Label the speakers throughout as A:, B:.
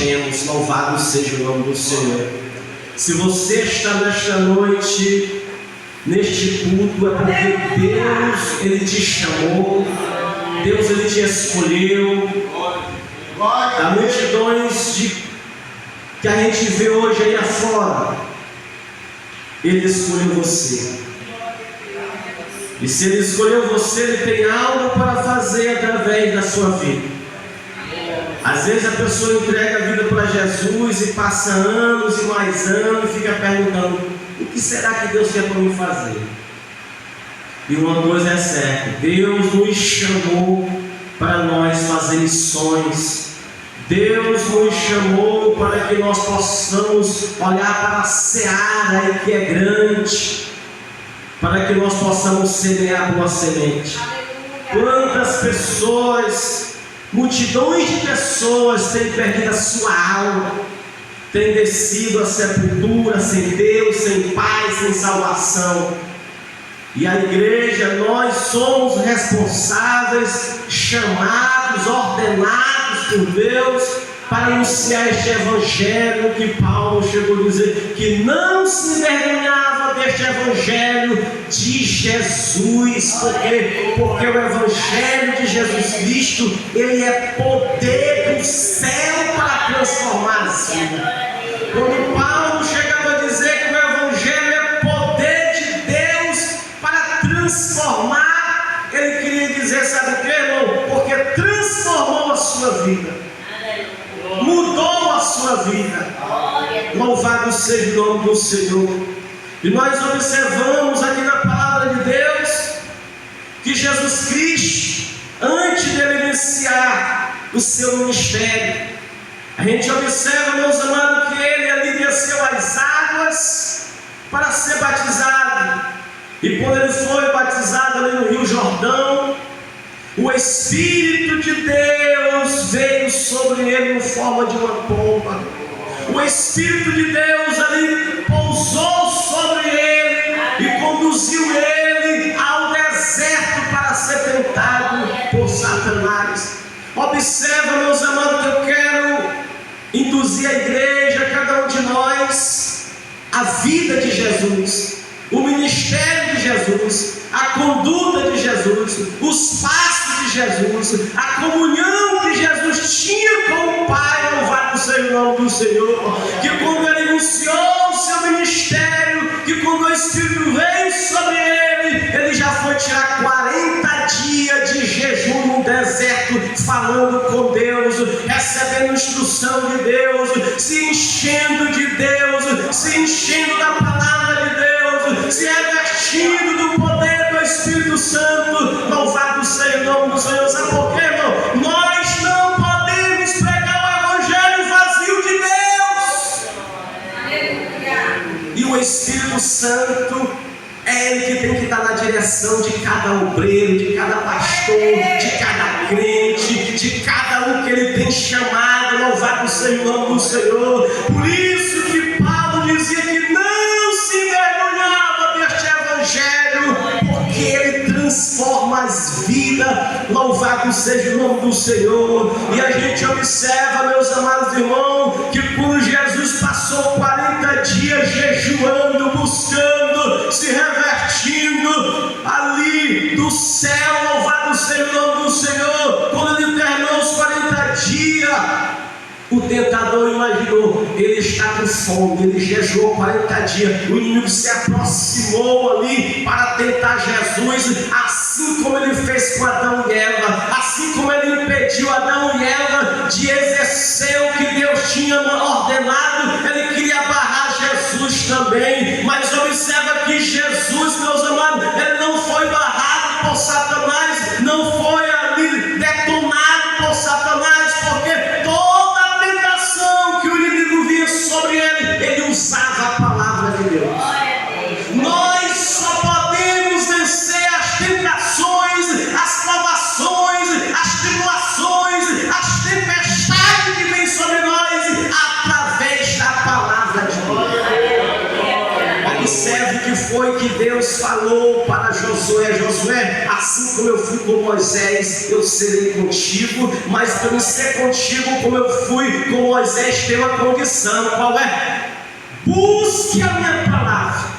A: temos. Louvado seja o nome do Senhor. Se você está nesta noite, neste culto, é porque Deus, Ele te chamou, Deus, Ele te escolheu. Há multidões que a gente vê hoje aí afora, Ele escolheu você. E se Ele escolheu você, Ele tem algo para fazer através da sua vida. Às vezes a pessoa entrega a vida para Jesus e passa anos e mais anos e fica perguntando: o que será que Deus quer para mim fazer? E uma coisa é certa: Deus nos chamou para nós fazer missões. Deus nos chamou para que nós possamos olhar para a seara que é grande, para que nós possamos semear boa semente. Quantas pessoas, multidões de pessoas têm perdido a sua alma, têm descido à sepultura sem Deus, sem paz, sem salvação. E a igreja, nós somos responsáveis, chamados, ordenados por Deus para anunciar este evangelho que Paulo chegou a dizer que não se envergonhava deste evangelho de Jesus, porque o evangelho de Jesus Cristo, ele é poder do céu para transformar a vida. Quando Paulo chegava a dizer que o evangelho é poder de Deus para transformar, ele queria dizer, sabe o que, irmão? Porque transformou a sua vida, mudou a sua vida. Louvado seja o nome do Senhor. E nós observamos aqui na palavra de Deus que Jesus Cristo, antes de ele iniciar o seu ministério, a gente observa, meus amados, que ele ali desceu as águas para ser batizado. E quando ele foi batizado ali no Rio Jordão, o Espírito de Deus veio sobre ele em forma de uma pomba. O Espírito de Deus ali pousou sobre ele e conduziu ele ao deserto para ser tentado por Satanás. Observa, meus amados, que eu quero induzir a igreja, cada um de nós, a vida de Jesus, o ministério de Jesus, a conduta de Jesus, os passos de Jesus, a comunhão que Jesus tinha com o Pai. Louvado seja o nome do Senhor. Que quando ele iniciou o seu ministério, que quando o Espírito veio sobre ele, ele já foi tirar 40 dias de jejum no deserto, falando com Deus, recebendo instrução de Deus, se enchendo de Deus, se enchendo da palavra de Deus, se revestindo do poder do Espírito Santo. Louvado seja o nome do Senhor. Sabe por quê, irmão? Nós não podemos pregar o evangelho vazio de Deus. E o Espírito Santo é ele que tem que estar na direção de cada obreiro, de cada pastor, de cada crente, de cada um que ele tem chamado. Louvado seja o nome do Senhor. Por isso que Paulo dizia que não se envergonhava deste evangelho, porque ele transforma as vidas. Louvado seja o nome do Senhor. E a gente observa, meus amados irmãos, que quando Jesus passou 40 dias jejuando, buscando, se revertindo ali do céu, louvado seja o nome do Senhor, quando ele terminou os 40 dias, o tentador imaginou, ele está com fome, ele jejuou 40 dias, o inimigo se aproximou ali para tentar Jesus, assim como ele fez com Adão e Eva, assim como ele impediu Adão e Eva de exercer o que Deus tinha ordenado, ele queria barrar Jesus também. Mas observa que Jesus, meus amados, ele não foi barrado por Satanás, não foi ali detonado por Satanás, porque toda a tentação que o inimigo via sobre ele, ele usava a palavra de Deus. Nós só podemos vencer as tentações, as provações, as tribulações, as tempestades que vêm sobre nós através da palavra de Deus. Observe que foi que Deus falou para Josué: Josué, assim como eu fui com Moisés, eu serei contigo, mas para me ser contigo como eu fui com Moisés, tem uma condição. Qual é? Busque a minha palavra.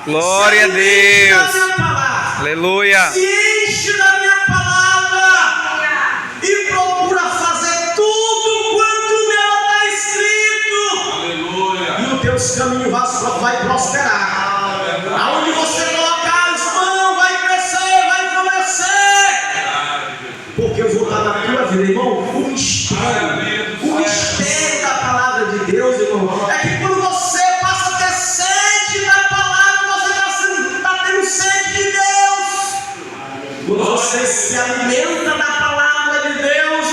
B: Glória a Deus.
A: Se minha palavra.
B: Aleluia.
A: Se enche da minha palavra e procura fazer tudo quanto nela está escrito.
C: Aleluia.
A: E os teus caminhos vai prosperar. Aonde você colocar as mãos, vai crescer, vai florescer. Porque eu vou estar na tua vida, irmão. O mistério da palavra de Deus, irmão, é que quando você passa a ter sede da palavra, você está tendo sede de Deus. Quando você se alimenta da palavra de Deus,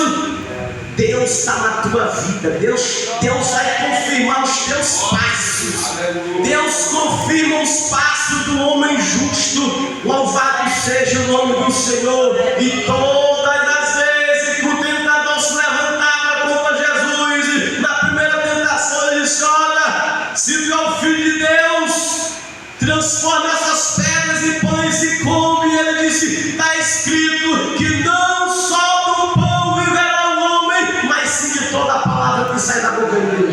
A: Deus está na tua vida. Deus vai confirmar os teus passos. Deus confirma os passos do homem justo. Louvado seja o nome do Senhor. E todas as vezes que o tentador se levantava contra Jesus, na primeira tentação ele disse: olha, se tu é o Filho de Deus, transforma essas pedras em pães e come. E ele disse: está escrito que não só do pão viverá o homem, mas sim de toda a palavra que sai da boca de Deus.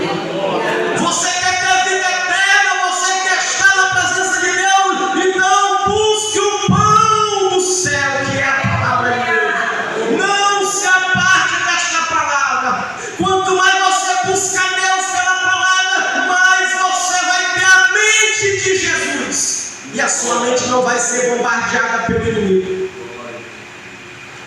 A: Você quer ter vida eterna, você quer estar na presença de Deus, então busque o pão do céu, que é a palavra de Deus. Não se aparte desta palavra. Quanto mais você buscar Deus pela palavra, mais você vai ter a mente de Jesus. E a sua mente não vai ser bombardeada pelo inimigo.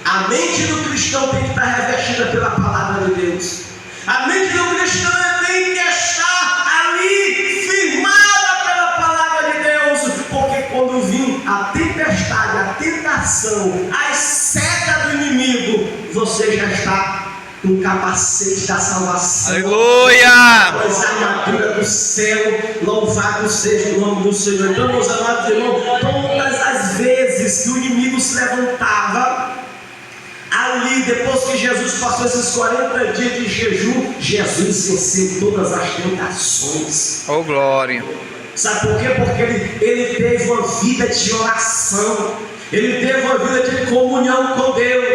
A: A mente do cristão tem que estar revestida pela palavra de Deus. A mente do cristão tem que estar ali, firmada pela palavra de Deus. Porque quando vir a tempestade, a tentação, a seta do inimigo, você já está com o capacete da salvação.
B: Aleluia.
A: Pois a armadura do céu, louvado seja o nome do Senhor. Então, meus amados irmãos, todas as vezes que o inimigo se levantava, ali, depois que Jesus passou esses 40 dias de jejum, Jesus venceu todas as tentações.
B: Oh, glória.
A: Sabe por quê? Porque ele teve uma vida de oração, ele teve uma vida de comunhão com Deus,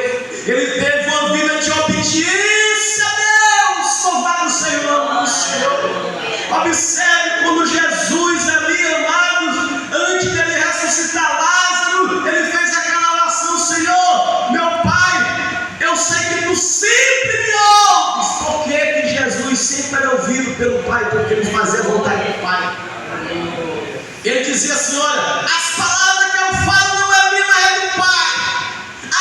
A: ele teve uma vida de obediência a Deus. Louvado seja o nome do Senhor. Observe quando Jesus ali, amados, antes dele ressuscitar Lázaro, ele fez aquela oração: Senhor, meu Pai, eu sei que tu sempre me ouves. Por que Jesus sempre era ouvido pelo Pai? Porque ele fazia a vontade do Pai. Ele dizia assim: olha, as palavras que eu falo não é minha, mas é do Pai.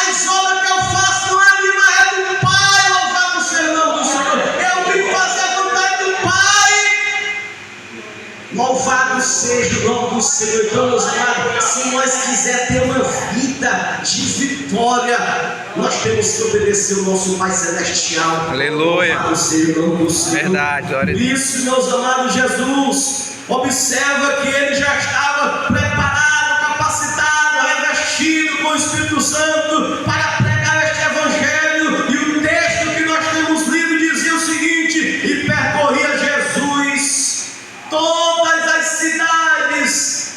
A: As obras que eu faço não é minha, mas é do Pai. Louvado seja o nome do Senhor. Eu vim fazer a vontade do Pai. Louvado seja o nome do Senhor. Então, meus amados, se nós quisermos ter uma vida de vitória, nós temos que obedecer o nosso Pai Celestial.
B: Aleluia.
A: Louvado seja o nome do Senhor.
B: Verdade, glória a Deus.
A: Isso, meus amados, Jesus, observa que ele já estava preparado, capacitado, revestido com o Espírito Santo para pregar este Evangelho. E o texto que nós temos lido dizia o seguinte: e percorria Jesus todas as cidades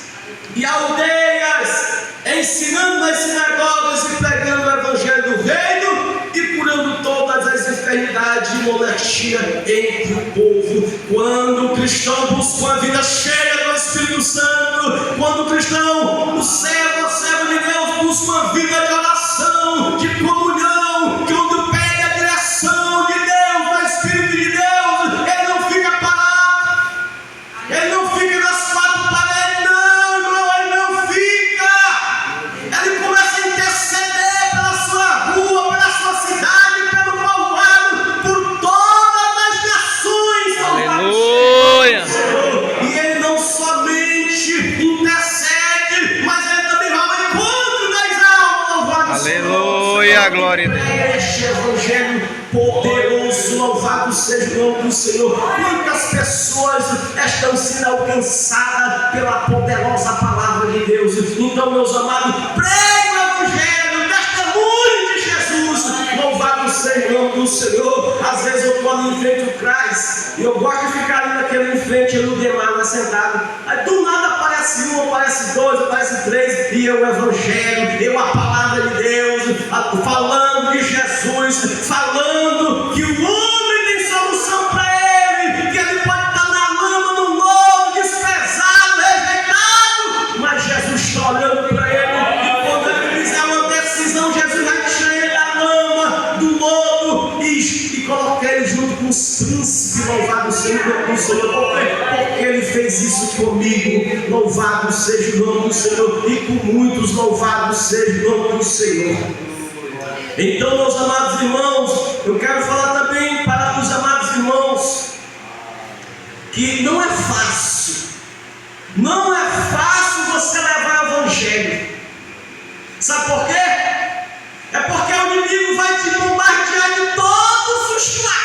A: e aldeias, ensinando nas sinagogas e pregando o Evangelho do Reino e curando todas as enfermidades e molestias entre o povo. Quando o cristão busca uma vida cheia do Espírito Santo, quando o cristão, o servo de Deus, busca uma vida de oração, de comunhão, que onde pede a direção de Deus, do Espírito de Deus, ele não fica parado, ele não fica nas quatro paredes, não, irmão, ele não fica. Ele começa a interceder pela sua rua, pela sua cidade, pelo povoado, por todas as nações.
B: Aleluia.
A: E ele não somente intercede, mas ele também vai ao encontro das almas. Louvado seja o
B: Aleluia, glória a Deus.
A: este Evangelho poderoso, louvado seja o nome do Senhor. Quantas pessoas estão sendo alcançadas pela poderosa palavra de Deus. Então, meus amados, pregue o Evangelho, testemunho de Jesus. Louvado seja o nome do Senhor. Às vezes eu estou ali em frente ao CRAS e eu gosto de ficar ali naquele em frente no demais, sentado. Aí do nada aparece um, aparece dois, aparece três, e ouvia o Evangelho, a palavra de Deus, falando de Jesus, falando que o homem tem solução para ele, que ele pode estar na lama, no lodo, desprezado, rejeitado, mas Jesus está olhando para ele, e quando ele fizer uma decisão, Jesus vai tirar ele da lama, do lodo, e colocar ele junto com os príncipes. Louvado seja o nome do Senhor, porque ele fez isso comigo. Louvado seja o nome do Senhor, e com muitos, louvado seja o nome do Senhor. Então, meus amados irmãos, eu quero falar também para os amados irmãos que não é fácil você levar o Evangelho. Sabe por quê? É porque o inimigo vai te bombardear de todos os lados.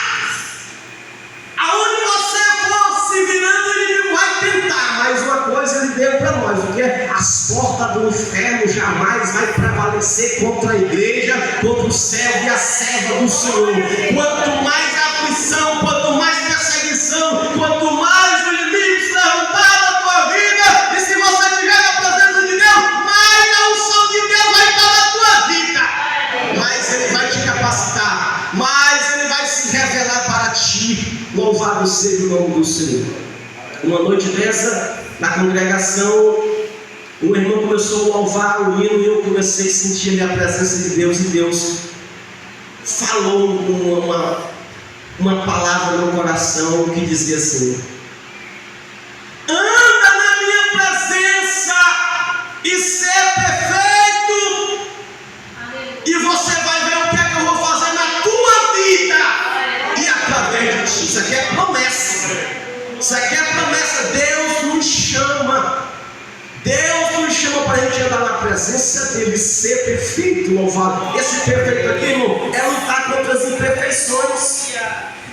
A: Aonde você for se virando, o inimigo vai tentar. Mas uma coisa ele deu para nós, porque as portas do inferno jamais vai prevalecer contra a igreja, contra o servo e a serva do Senhor. Quanto mais aflição, quanto mais perseguição, quanto mais o inimigo se levantar na tua vida, e se você estiver na presença de Deus, mais a unção de Deus vai estar na tua vida. Mais ele vai te capacitar, mais ele vai se revelar para ti. Louvado seja o nome do Senhor. Uma noite dessa, na congregação, o irmão começou a louvar o hino e eu comecei a sentir a presença de Deus, e Deus falou uma palavra no meu coração que dizia assim: anda na minha presença e ser perfeito, e você vai ver o que é que eu vou fazer na tua vida e através de ti. Isso aqui é promessa. Isso aqui é promessa. Deus nos chama. Deus nos chama para a gente andar na presença dele, ser perfeito, louvado. Esse perfeito aqui, irmão, é lutar contra as imperfeições,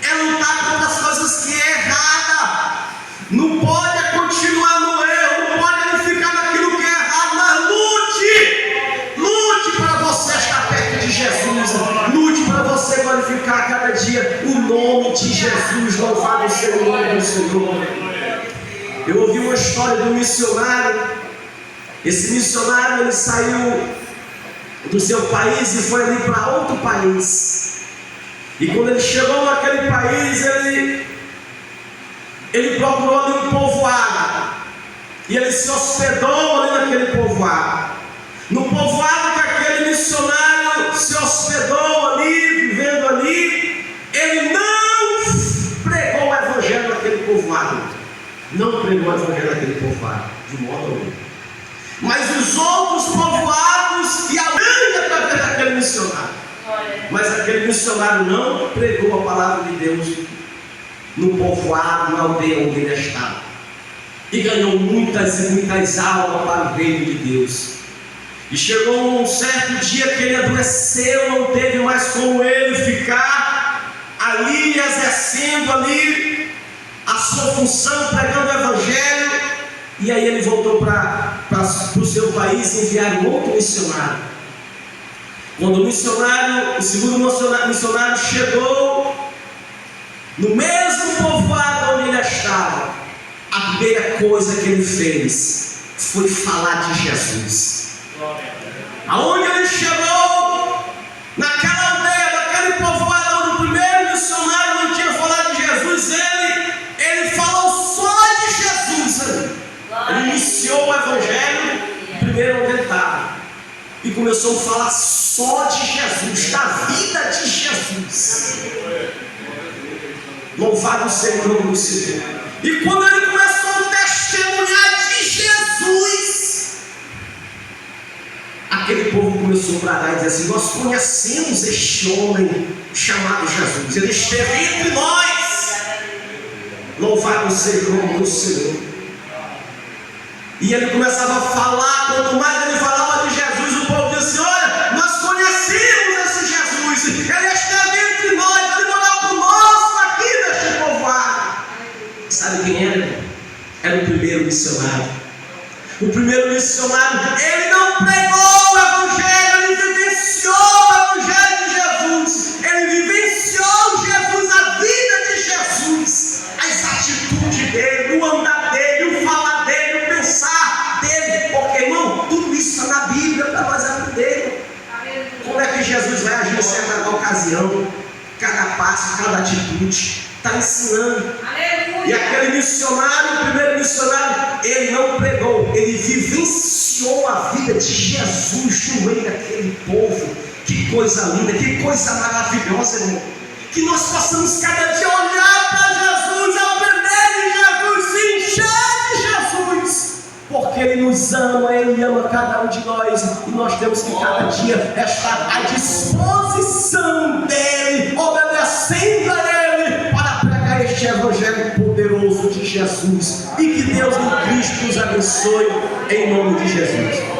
A: é lutar contra as coisas que é errada. Não pode continuar no erro, não pode ficar naquilo que é errado, mas lute para você estar perto de Jesus, lute para você glorificar a cada dia o nome de Jesus. Louvado seja o nome do Senhor. Eu ouvi uma história de um missionário. Esse missionário, ele saiu do seu país e foi ali para outro país. E quando ele chegou naquele país, ele procurou ali um povoado. E ele se hospedou ali naquele povoado. No povoado que aquele missionário se hospedou ali, vivendo ali, ele não pregou o evangelho naquele povoado. Não pregou o evangelho naquele povoado, de modo algum. Mas os outros povoados e a grande através daquele missionário. Mas aquele missionário não pregou a palavra de Deus no povoado, na aldeia onde ele estava. E ganhou muitas e muitas almas para o reino de Deus. E chegou um certo dia que ele adoeceu, não teve mais como ele ficar ali, exercendo ali a sua função, pregando o evangelho. E aí ele voltou para o seu país e enviaram outro missionário. Quando o segundo missionário chegou no mesmo povoado onde ele estava, a primeira coisa que ele fez foi falar de Jesus. Aonde ele chegou, naquela aldeia, naquele povoado onde o primeiro missionário não tinha falado de Jesus, ele falou só de Jesus. Ele iniciou o evangelho primeiro onde ele estava e começou a falar só de Jesus, da vida de Jesus. Louvado seja o nome do Senhor. E quando ele começou a testemunhar de Jesus, aquele povo começou a bradar e dizer assim: nós conhecemos este homem chamado Jesus, ele esteve entre nós. Louvado seja o nome do Senhor. E ele começava a falar. Quanto mais ele falava de Jesus, o povo disse: olha, nós conhecemos esse Jesus, ele esteve entre nós, ele morava conosco aqui neste povoado. Sabe quem era? Era o primeiro missionário. O primeiro missionário, ele não pregou o evangelho, ele vivenciou o evangelho de Jesus, ele vivenciou Jesus, a vida de Jesus, as atitudes dele, o andar dele, o falar dele, o pensar dele, porque, irmão, tudo isso está na ocasião, cada passo, cada atitude, está ensinando. E aquele missionário, o primeiro missionário, ele não pregou, ele vivenciou a vida de Jesus no meio daquele povo. Que coisa linda, que coisa maravilhosa, irmão. Que nós possamos cada dia olhar para Jesus, aprender de Jesus, se encher de Jesus. Porque Ele nos ama, Ele ama cada um de nós. E nós temos que cada dia estar à disposição dEle, obedecendo a Ele, para pregar este Evangelho poderoso de Jesus. E que Deus em Cristo nos abençoe, em nome de Jesus.